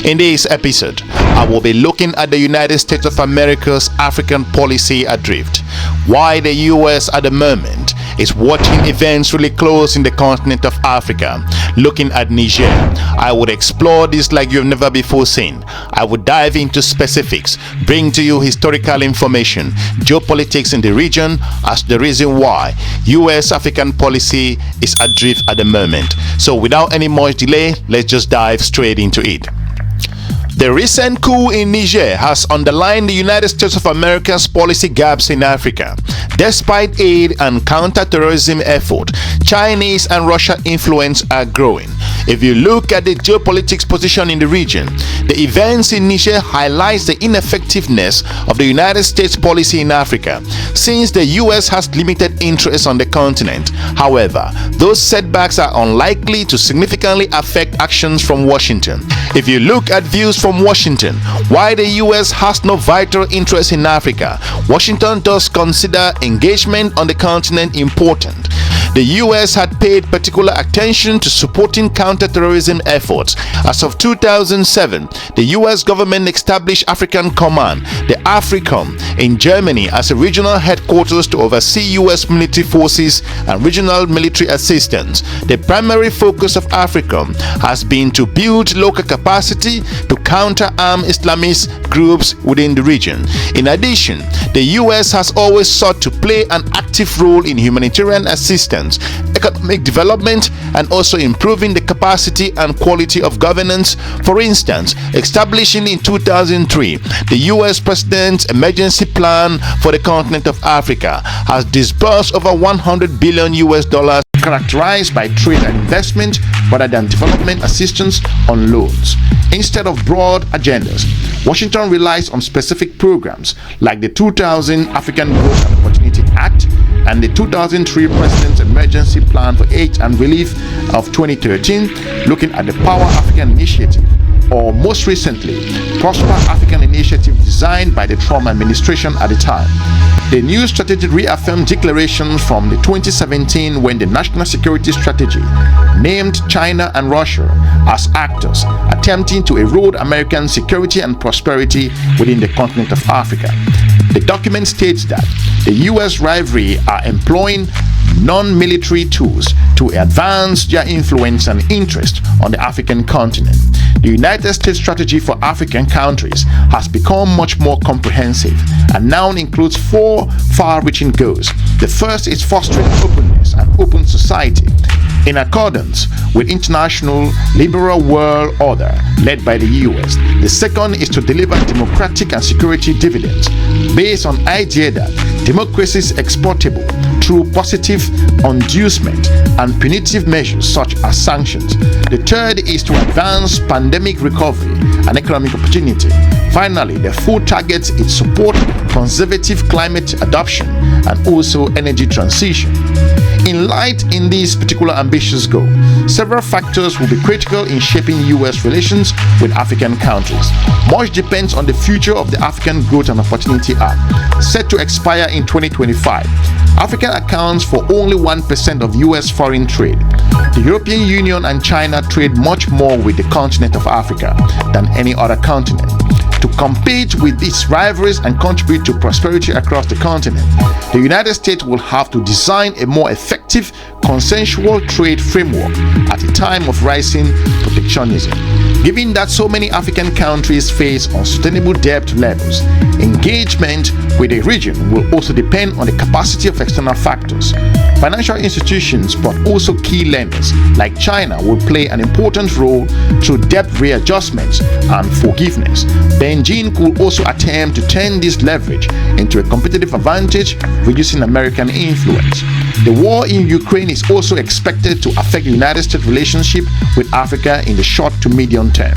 In this episode, I will be looking at the United States of America's African policy adrift, why the US at the moment is watching events really close in the continent of Africa, looking at Niger. I would explore this like you've never before seen. I would dive into specifics, bring to you historical information, geopolitics in the region as the reason why US African policy is adrift at the moment. So without any much delay, let's just dive straight into it. The recent coup in Niger has underlined the United States of America's policy gaps in Africa. Despite aid and counter-terrorism effort, Chinese and Russian influence are growing. If you look at the geopolitics position in the region, the events in Niger highlights the ineffectiveness of the United States policy in Africa, since the US has limited interest on the continent. However, those setbacks are unlikely to significantly affect actions from Washington. If you look at views from Washington, why the US has no vital interest in Africa, Washington does consider engagement on the continent important. The US had paid particular attention to supporting counter-terrorism efforts. As of 2007, the US government established African Command, the AFRICOM, in Germany as a regional headquarters to oversee US military forces and regional military assistance. The primary focus of AFRICOM has been to build local capacity to counter-arm Islamist groups within the region. In addition, the US has always sought to play an active role in humanitarian assistance, economic development, and also improving the capacity and quality of governance. For instance, establishing in 2003 the US President's emergency plan for the continent of Africa has disbursed over $100 billion characterized by trade and investment rather than development assistance on loans. Instead of broad agendas, Washington relies on specific programs like the 2000 African Growth and Opportunity Act and the 2003 President's Emergency Plan for Aid and Relief of 2013, looking at the Power African Initiative, or most recently, Prosper African Initiative designed by the Trump administration at the time. The new strategy reaffirmed declarations from the 2017 when the National Security Strategy named China and Russia as actors attempting to erode American security and prosperity within the continent of Africa. The document states that the US rivalry are employing non-military tools to advance their influence and interest on the African continent. The United States strategy for African countries has become much more comprehensive and now includes 4 far-reaching goals. The first is fostering openness and open society in accordance with international liberal world order led by the US. The second is to deliver democratic and security dividends based on idea that democracy is exportable through positive inducement and punitive measures such as sanctions. The third is to advance pandemic recovery and economic opportunity. Finally, the fourth targets its support conservative climate adoption and also energy transition. In this particular ambitious goal, several factors will be critical in shaping US relations with African countries. Much depends on the future of the African Growth and Opportunity Act, set to expire in 2025. Africa accounts for only 1% of US foreign trade. The European Union and China trade much more with the continent of Africa than any other continent. To compete with these rivalries and contribute to prosperity across the continent, the United States will have to design a more effective, consensual trade framework at a time of rising protectionism. Given that so many African countries face unsustainable debt levels, engagement with the region will also depend on the capacity of external factors. Financial institutions, but also key lenders like China, will play an important role through debt readjustments and forgiveness. Beijing could also attempt to turn this leverage into a competitive advantage, reducing American influence. The war in Ukraine is also expected to affect the United States relationship with Africa in the short to medium term.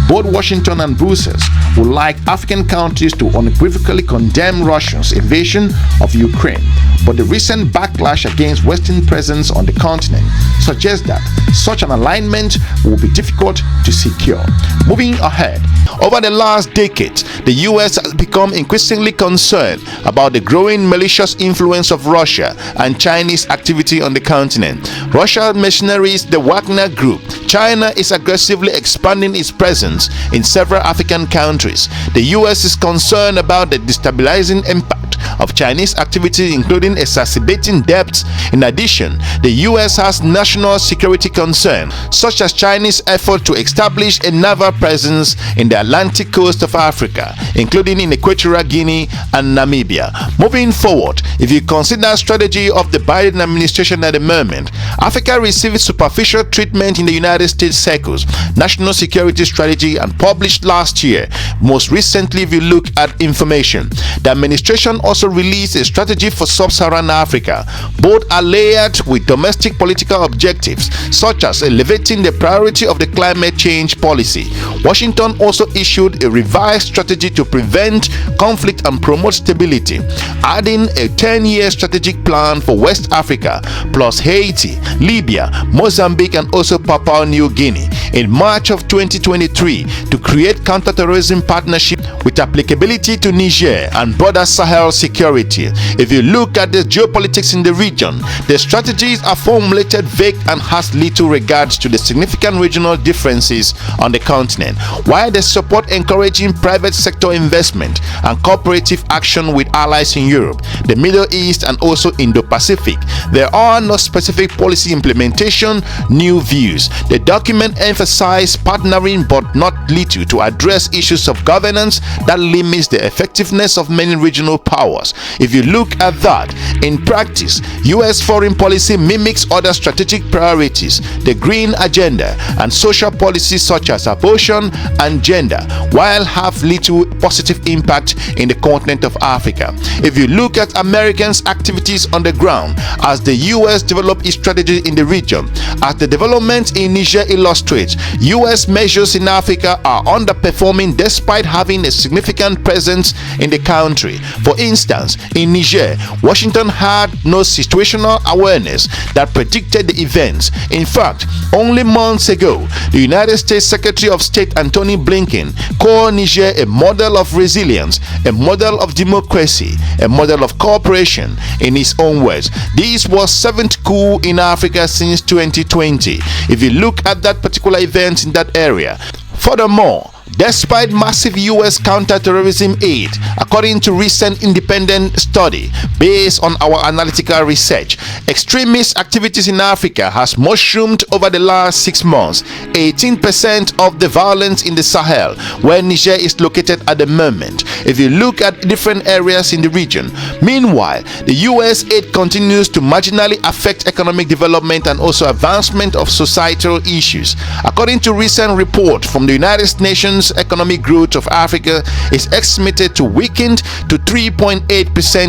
Both Washington and Brussels would like African countries to unequivocally condemn Russia's invasion of Ukraine, but the recent backlash against Western presence on the continent suggests that such an alignment will be difficult to secure. Moving ahead, over the last decade, the US has become increasingly concerned about the growing malicious influence of Russia and Chinese activity on the continent. Russian mercenaries, the Wagner Group, China is aggressively expanding its presence in several African countries. The US is concerned about the destabilizing impact of Chinese activities, including exacerbating debts. In addition, the US has national security concerns, such as Chinese effort to establish a naval presence in the Atlantic coast of Africa, including in Equatorial Guinea and Namibia. Moving forward, if you consider strategy of the Biden administration at the moment, Africa received superficial treatment in the United States circles, national security strategy, and published last year. Most recently, if you look at information, the administration also released a strategy for sub-Saharan Africa. Both are layered with domestic political objectives, such as elevating the priority of the climate change policy. Washington also issued a revised strategy to prevent conflict and promote stability, adding a 10-year strategic plan for West Africa, plus Haiti, Libya, Mozambique, and also Papua New Guinea in March of 2023 to create counterterrorism partnership with applicability to Niger and broader Sahel security. If you look at the geopolitics in the region, the strategies are formulated vague and has little regards to the significant regional differences on the continent. While they support encouraging private sector investment and cooperative action with allies in Europe, the Middle East, and also Indo-Pacific, there are no specific policy implementation, new views. The document emphasizes partnering but not little to address issues of governance that limits the effectiveness of many regional powers. If you look at that, in practice, US foreign policy mimics other strategic priorities, the green agenda and social policies such as abortion and gender, while have little positive impact in the continent of Africa. If you look at Americans' activities on the ground as the US develop its strategy in the region, as the developments in Niger illustrates, US measures in Africa are underperforming despite having a significant presence in the country. For instance, in Niger, Washington had no situational awareness that predicted the events. In fact, only months ago, the United States Secretary of State Antony Bliken called Niger a model of resilience, a model of democracy, a model of cooperation. In his own words, this was 7th coup in Africa since 2020. If you look at that particular event in that area. Furthermore, despite massive US counter-terrorism aid, according to recent independent study based on our analytical research, extremist activities in Africa has mushroomed over the last 6 months. 18% of the violence in the Sahel, where Niger is located at the moment, if you look at different areas in the region. Meanwhile, the US aid continues to marginally affect economic development and also advancement of societal issues. According to recent report from the United Nations, economic growth of Africa is estimated to weaken to 3.8%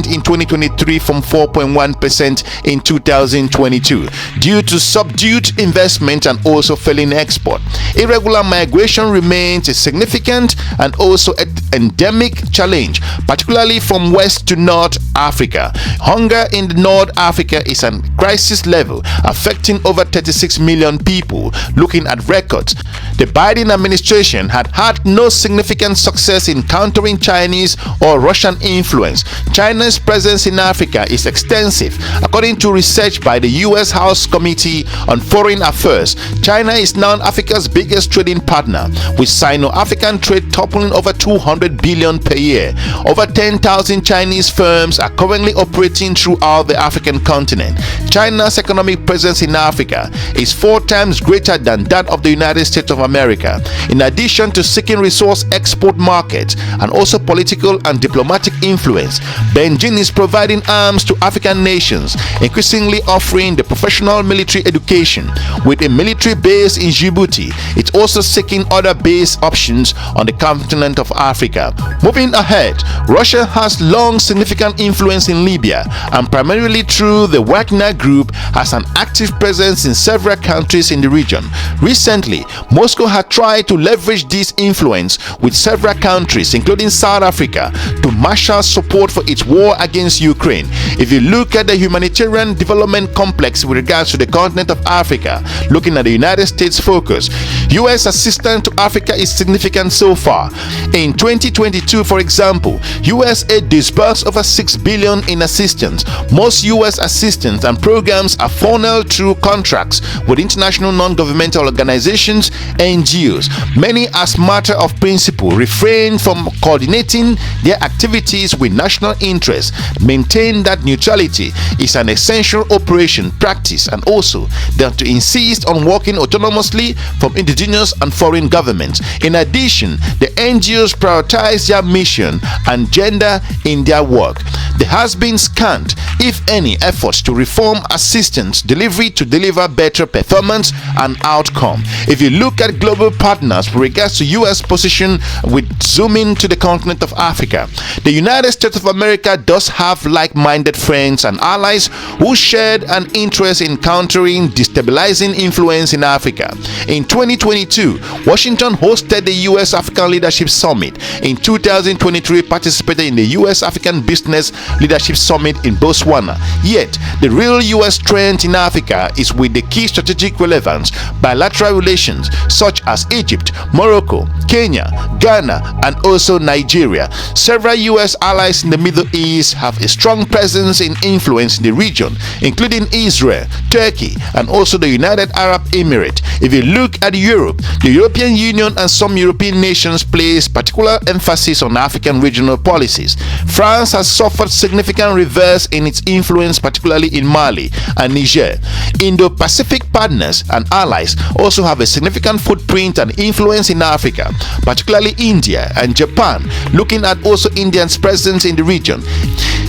in 2023 from 4.1% in 2022 due to subdued investment and also failing export. Irregular migration remains a significant and also an endemic challenge, particularly from West to North Africa. Hunger in North Africa is at crisis level, affecting over 36 million people. Looking at records, the Biden administration had no significant success in countering Chinese or Russian influence. China's presence in Africa is extensive. According to research by the US House Committee on Foreign Affairs, China is now Africa's biggest trading partner, with Sino-African trade toppling over 200 billion per year. Over 10,000 Chinese firms are currently operating throughout the African continent. China's economic presence in Africa is 4 times greater than that of the United States of America. In addition to seeking resource export markets and also political and diplomatic influence, Beijing is providing arms to African nations, increasingly offering the professional military education. With a military base in Djibouti, it's also seeking other base options on the continent of Africa. Moving ahead, Russia has long significant influence in Libya and primarily through the Wagner Group has an active presence in several countries in the region. Recently, Moscow had tried to leverage this influence with several countries, including South Africa, to marshal support for its war against Ukraine. If you look at the humanitarian development complex with regards to the continent of Africa, looking at the United States focus, U.S. assistance to Africa is significant so far. In 2022, for example, U.S. aid disbursed over $6 billion in assistance. Most U.S. assistance and programs are funneled through contracts with international non-governmental organizations, NGOs. Many, as matter of principle, refrain from coordinating their activities with national interests, maintain that neutrality is an essential operation practice, and also that to insist on working autonomously from indigenous and foreign governments. In addition, the NGOs prioritize their mission and gender in their work. There has been scant, if any, efforts to reform assistance delivery to deliver better performance and outcome. If you look at global partners with regards to U.S. position with zooming to the continent of Africa, the United States of America does have like-minded friends and allies who shared an interest in countering destabilizing influence in Africa. In 2022, Washington hosted the U.S. African Leadership Summit. In 2023, participated in the U.S. African Business Leadership Summit in Botswana. Yet, the real U.S. strength in Africa is with the key strategic relevance, bilateral relations such as Egypt, Morocco, Kenya, Ghana, and also Nigeria. Several U.S. allies in the Middle East have a strong presence in influence in the region, including Israel, Turkey, and also the United Arab Emirates. If you look at Europe, the European Union and some European nations place particular emphasis on African regional policies. France has suffered significant reverse in its influence, particularly in Mali and Niger. Indo-Pacific partners and allies also have a significant footprint and influence in Africa, particularly India and Japan, looking at also India's presence in the region.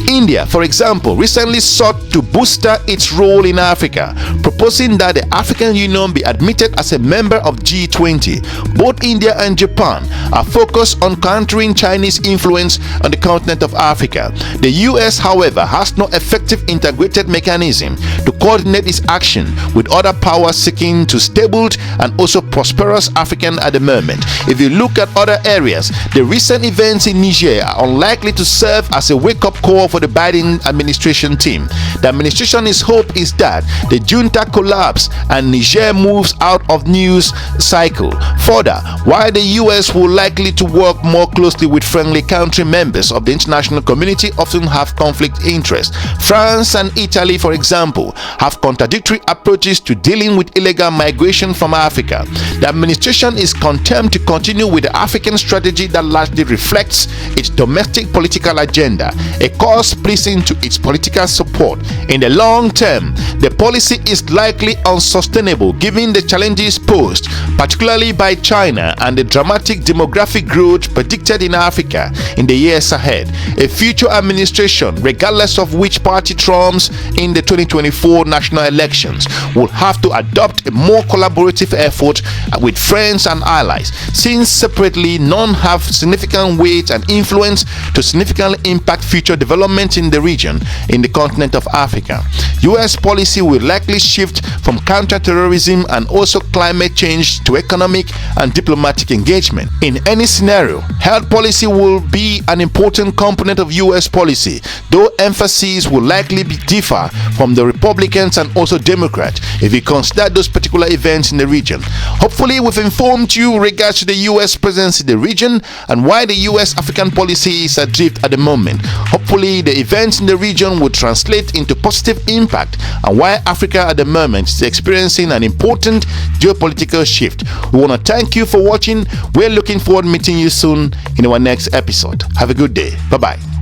India, for example, recently sought to booster its role in Africa, proposing that the African Union be admitted as a member of G20. Both India and Japan are focused on countering Chinese influence on the continent of Africa. The US, however, has no effective integrated mechanism to coordinate its action with other powers seeking to stable and also prosperous Africa at the moment. If you look at other areas, the recent events in Niger are unlikely to serve as a wake-up call for the Biden administration team. The administration's hope is that the junta collapse and Niger moves out of news cycle. Further, while the US will likely to work more closely with friendly country members of the international community often have conflict interests. France and Italy, for example, have contradictory approaches to dealing with illegal migration from Africa. The administration is content to continue with the African strategy that largely reflects its domestic political agenda, a cause pleasing to its political support. In the long term, the policy is likely unsustainable given the challenges posed, particularly by China and the dramatic demographic growth predicted in Africa in the years ahead. A future administration, regardless of which party trumps in the 2024 national elections, will have to adopt a more collaborative effort with friends and allies, since separately none have significant weight and influence to significantly impact future development in the region in the continent of Africa. US policy will likely shift from counter-terrorism and also climate change to economic and diplomatic engagement. In any scenario, health policy will be an important component of US policy, though emphasis will likely differ from the Republicans and also Democrats if you consider those particular events in the region. Hopefully, we've informed you regards to the US presence in the region and why the US African policy is adrift at the moment. Hopefully, the events in the region will translate into positive impact and why Africa at the moment is experiencing an important geopolitical shift. We want to thank you for watching. We're looking forward to meeting you soon in our next episode. Have a good day. Bye-bye.